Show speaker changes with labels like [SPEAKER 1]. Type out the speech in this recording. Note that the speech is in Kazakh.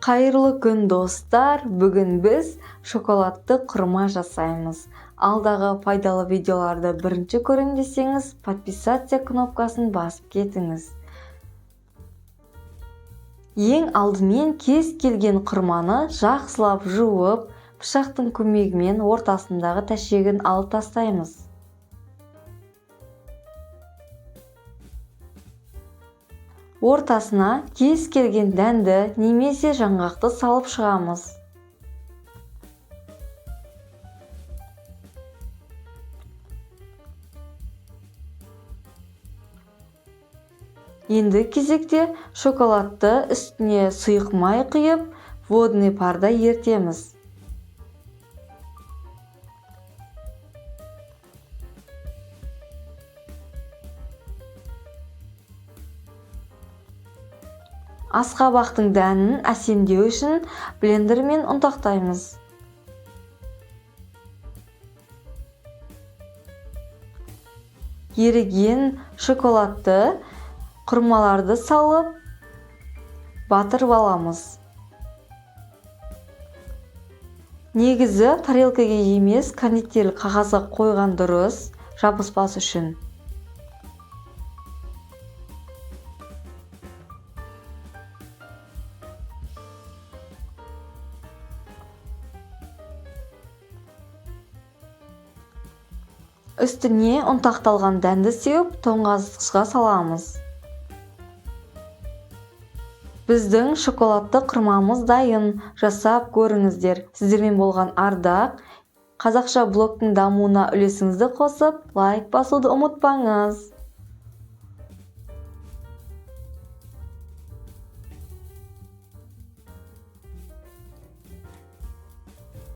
[SPEAKER 1] Қайырлы күн достар, бүгін біз шоколадты құрма жасаймыз. Алдағы пайдалы видеоларды бірінші көрейін десеңіз, подписаться кнопкасын басып кетіңіз. Ең алдымен кез келген құрманы жақсылап жуып, пышақтың көмегімен ортасындағы тәшегін алып тастаймыз. Ортасына кез келген дәнді немесе жаңғақты салып шығамыз. Енді кезекте шоколадты үстіне сұйық май құйып, водный парда ертеміз. Асқабақтың дәнін әсемдеу үшін блендермен ұнтақтаймыз. Еріген шоколадты құрмаларды салып, батырып аламыз. Негізі тарелкаға емес, кондитерлік қағазға қойған дұрыс, жабыспас үшін. Үстіне ұнтақталған дәнді сеуіп, тоңазытқышқа саламыз. Біздің шоколадты құрмамыз дайын, жасап көріңіздер. Сіздермен болған Ардақ. Қазақша блогтың дамуына үлесіңізді қосып, лайк басуды ұмытпаңыз.